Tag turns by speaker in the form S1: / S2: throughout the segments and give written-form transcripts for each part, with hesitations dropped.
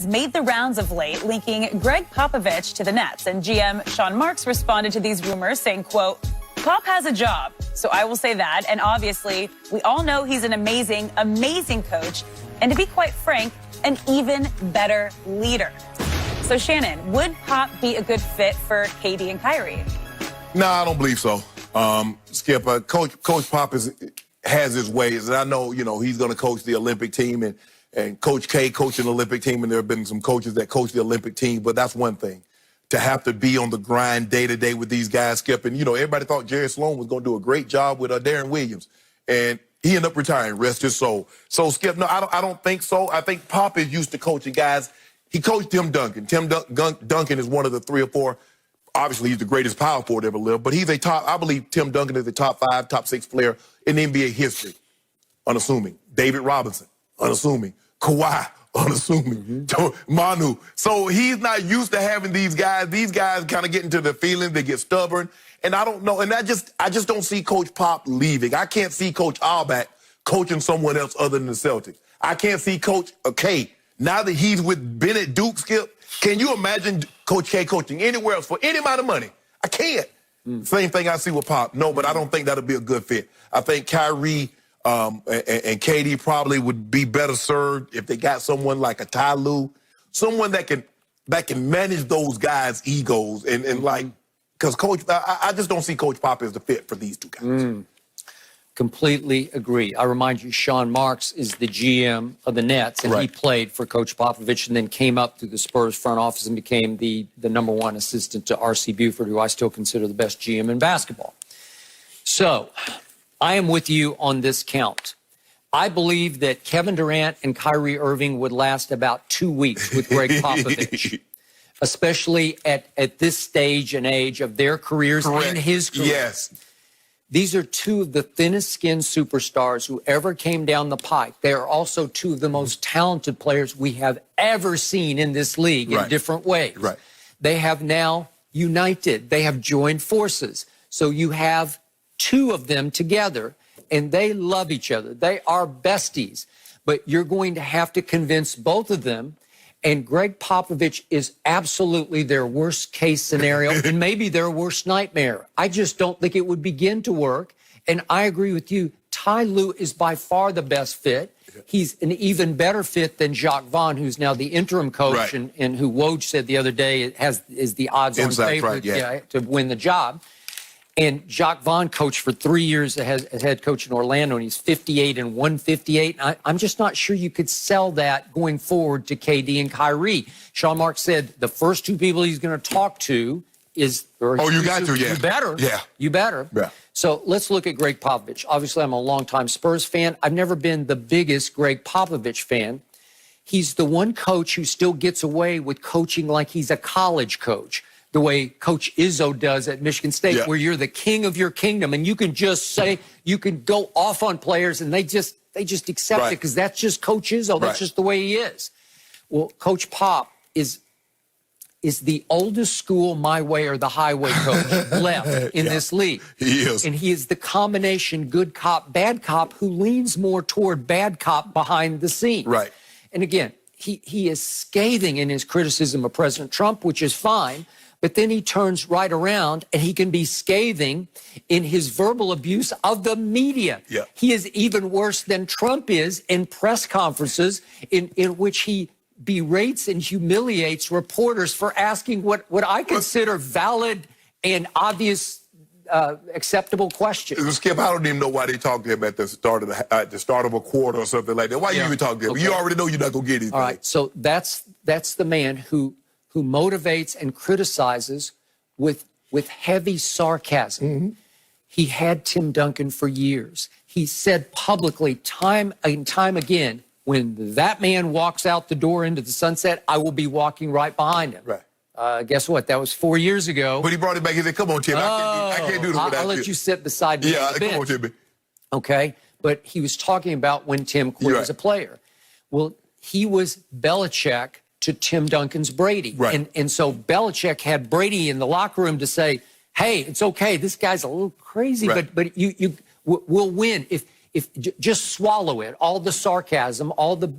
S1: made the rounds of late, linking Gregg Popovich to the Nets. And GM Sean Marks responded to these rumors saying, quote, "Pop has a job, so I will say that. And obviously, we all know he's an amazing, amazing coach. And to be quite frank, an even better leader." So, Shannon, would Pop be a good fit for KD and Kyrie?
S2: No, I don't believe so. Skip, Coach Pop has his ways, and I know, he's going to coach the Olympic team, and Coach K coaching the Olympic team, and there have been some coaches that coach the Olympic team, but that's one thing. To have to be on the grind day to day with these guys, Skip, and everybody thought Jerry Sloan was going to do a great job with Darren Williams, and he ended up retiring. Rest his soul. So, Skip, no, I don't think so. I think Pop is used to coaching guys. He coached Tim Duncan. Tim Duncan is one of the 3 or 4. Obviously, he's the greatest power forward ever lived, but he's I believe Tim Duncan is the top 5, top 6 player in NBA history. Unassuming. David Robinson, unassuming. Kawhi, unassuming. Manu. So he's not used to having these guys. These guys kind of get into their feelings. They get stubborn. And I don't know. And I just don't see Coach Pop leaving. I can't see Coach Auerbach coaching someone else other than the Celtics. I can't see Coach K. Now that he's with Bennett Duke, Skip, can you imagine Coach K coaching anywhere else for any amount of money? I can't. Same thing I see with Pop. No, but I don't think that'll be a good fit. I think Kyrie and KD probably would be better served if they got someone like a Ty Lue, someone that can manage those guys' egos and like, because I just don't see Coach Pop as the fit for these two guys.
S3: Completely agree. I remind you, Sean Marks is the GM of the Nets, and he played for Coach Popovich and then came up through the Spurs front office and became the #1 assistant to R.C. Buford, who I still consider the best GM in basketball. So I am with you on this count. I believe that Kevin Durant and Kyrie Irving would last about 2 weeks with Gregg Popovich, especially at this stage and age of their careers and his career.
S2: Yes.
S3: These are 2 of the thinnest-skinned superstars who ever came down the pike. They are also 2 of the most talented players we have ever seen in this league in different ways. They have now united. They have joined forces. So you have 2 of them together, and they love each other. They are besties. But you're going to have to convince both of them. And Gregg Popovich is absolutely their worst-case scenario and maybe their worst nightmare. I just don't think it would begin to work. And I agree with you. Ty Lue is by far the best fit. He's an even better fit than Jacques Vaughn, who's now the interim coach and who Woj said the other day is the odds-on favorite to win the job. And Jacques Vaughn coached for 3 years as head coach in Orlando, and he's 58 and 158. I'm just not sure you could sell that going forward to KD and Kyrie. Sean Marks said the first 2 people he's going to talk to is...
S2: you got to,
S3: You better.
S2: Yeah.
S3: You better.
S2: Yeah.
S3: So let's look at Gregg Popovich. Obviously, I'm a longtime Spurs fan. I've never been the biggest Gregg Popovich fan. He's the one coach who still gets away with coaching like he's a college coach, the way Coach Izzo does at Michigan State, where you're the king of your kingdom, and you can just say, you can go off on players, and they just accept it because that's just Coach Izzo. That's just the way he is. Well, Coach Pop is the oldest school my way or the highway coach left in this league.
S2: He is.
S3: And he is the combination good cop, bad cop who leans more toward bad cop behind the scenes. And again, he is scathing in his criticism of President Trump, which is fine. But then he turns right around and he can be scathing in his verbal abuse of the media. He is even worse than Trump is in press conferences in which he berates and humiliates reporters for asking what I consider valid and obvious acceptable questions.
S2: Skip, I don't even know why they talk to him at the start of a quarter or something like that. Why you even talk to him? You already know you're not going to get anything.
S3: All right, so that's the man who motivates and criticizes with heavy sarcasm. He had Tim Duncan for years. He said publicly time and time again, when that man walks out the door into the sunset, I will be walking right behind him. Guess what? That was 4 years ago.
S2: But he brought it back. He said, come on, Tim. I can't do this without you.
S3: I'll let you sit beside me.
S2: Come on, Timmy.
S3: Okay? But he was talking about when Tim quit as a player. Well, he was Belichick to Tim Duncan's Brady. And so Belichick had Brady in the locker room to say, hey, it's okay. This guy's a little crazy, but we'll win if just swallow it. All the sarcasm, all the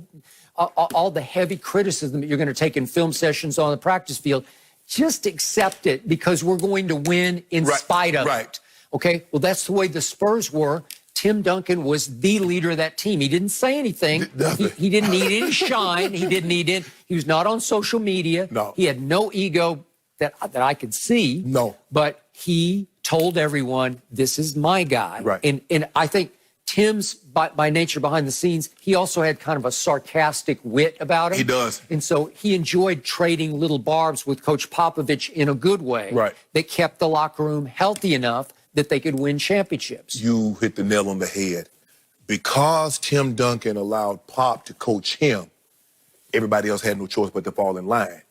S3: all the heavy criticism that you're going to take in film sessions on the practice field. Just accept it because we're going to win in spite of it. Okay? Well, that's the way the Spurs were. Tim Duncan was the leader of that team. He didn't say anything. He didn't need any shine. He didn't need it. He was not on social media.
S2: No.
S3: He had no ego that I could see.
S2: No.
S3: But he told everyone, this is my guy.
S2: Right.
S3: And I think Tim's, by nature, behind the scenes, he also had kind of a sarcastic wit about him.
S2: He does.
S3: And so he enjoyed trading little barbs with Coach Popovich in a good way.
S2: Right.
S3: That kept the locker room healthy enough that they could win championships.
S2: You hit the nail on the head. Because Tim Duncan allowed Pop to coach him, everybody else had no choice but to fall in line.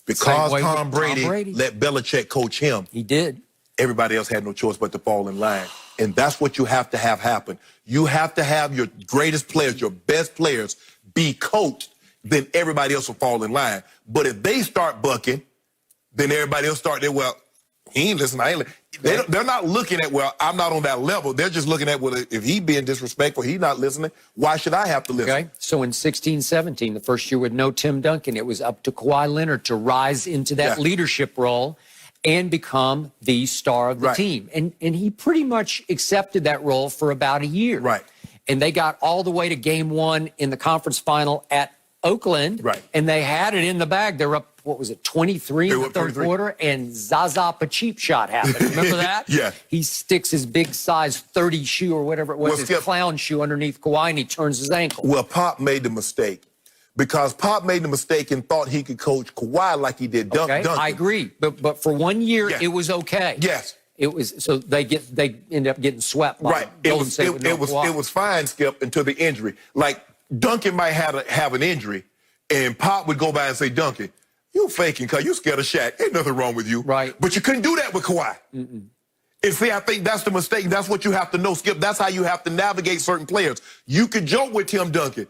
S2: Because Tom Brady let Belichick coach him,
S3: he did.
S2: Everybody else had no choice but to fall in line. And that's what you have to have happen. You have to have your greatest players, your best players, be coached, then everybody else will fall in line. But if they start bucking, then everybody else start there, well, he ain't listening, I ain't listening. They're not looking at, well, I'm not on that level. They're just looking at, well, if he being disrespectful, he's not listening, why should I have to listen?
S3: Okay, so in 16-17, the first year with no Tim Duncan, it was up to Kawhi Leonard to rise into that leadership role and become the star of the team. And he pretty much accepted that role for about a year.
S2: Right.
S3: And they got all the way to game one in the conference final at Oakland.
S2: Right.
S3: And they had it in the bag. They were up, what was it, 23 in the third quarter? And Zaza Pacheep shot happened. Remember that?
S2: Yeah.
S3: He sticks his big size 30 shoe or whatever it was, his clown shoe underneath Kawhi, and he turns his ankle.
S2: Well, Pop made the mistake. Because Pop made the mistake and thought he could coach Kawhi like he did Duncan.
S3: I agree. But for 1 year, it was okay.
S2: Yes.
S3: It was, so they end up getting swept by Golden State with no Kawhi.
S2: It was fine, Skip, until the injury. Like, Duncan might have an injury, and Pop would go by and say, Duncan, you faking because you scared of Shaq. Ain't nothing wrong with you.
S3: Right.
S2: But you couldn't do that with Kawhi. And see, I think that's the mistake. That's what you have to know, Skip. That's how you have to navigate certain players. You could joke with Tim Duncan.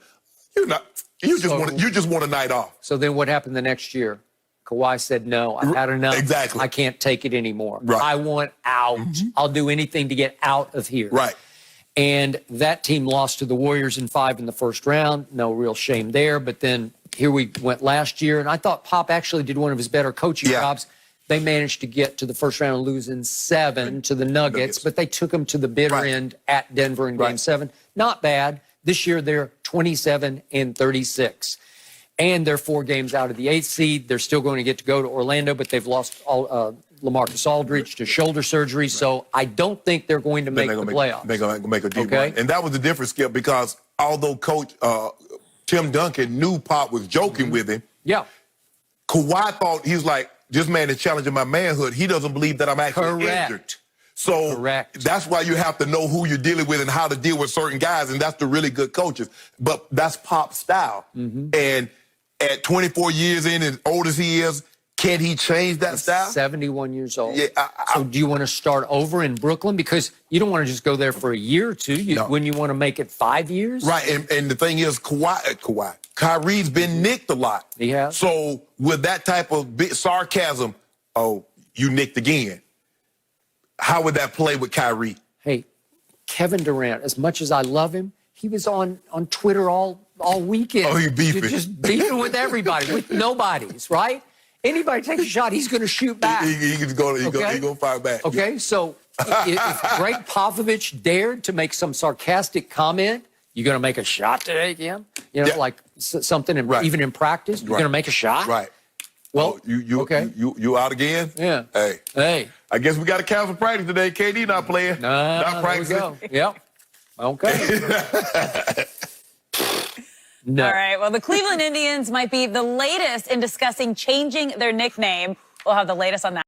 S2: You just want a night off.
S3: So then what happened the next year? Kawhi said, no, I've had enough.
S2: Exactly.
S3: I can't take it anymore.
S2: Right.
S3: I want out. I'll do anything to get out of here.
S2: Right.
S3: And that team lost to the Warriors in 5 in the first round. No real shame there. But then here we went last year, and I thought Pop actually did one of his better coaching jobs. They managed to get to the first round and lose in 7 to the Nuggets, but they took them to the bitter end at Denver in Game 7. Not bad. This year they're 27-36. And they're 4 games out of the 8th seed. They're still going to get to go to Orlando, but they've lost LaMarcus Aldridge to shoulder surgery. So I don't think they're going to make the playoffs.
S2: They're going to make a deep run. And that was the difference, Skip, because although Coach Tim Duncan knew Pop was joking with him, Kawhi thought, he was like, this man is challenging my manhood. He doesn't believe that I'm actually injured. So that's why you have to know who you're dealing with and how to deal with certain guys, and that's the really good coaches. But that's Pop's style. And at 24 years in, as old as he is, can he change that style?
S3: 71 years old.
S2: Yeah,
S3: so do you want to start over in Brooklyn? Because you don't want to just go there for a year or two. When you want to make it 5 years?
S2: Right, and the thing is, Kyrie's been nicked a lot.
S3: He has.
S2: So with that type of sarcasm, oh, you nicked again. How would that play with Kyrie?
S3: Hey, Kevin Durant, as much as I love him, he was on Twitter all weekend.
S2: Oh, he beefing.
S3: Just beefing with everybody, with nobodies, right? Anybody takes a shot, he's going to shoot back.
S2: He's going to fire back.
S3: Okay, so if Gregg Popovich dared to make some sarcastic comment, you going to make a shot today again? You know, like something, even in practice, you're going to make a shot?
S2: Right.
S3: Well,
S2: you out again?
S3: Yeah.
S2: Hey. I guess we got to cancel practice today. KD not playing. Not practicing.
S3: There we go. Yep. Okay.
S1: No. All right. Well, the Cleveland Indians might be the latest in discussing changing their nickname. We'll have the latest on that.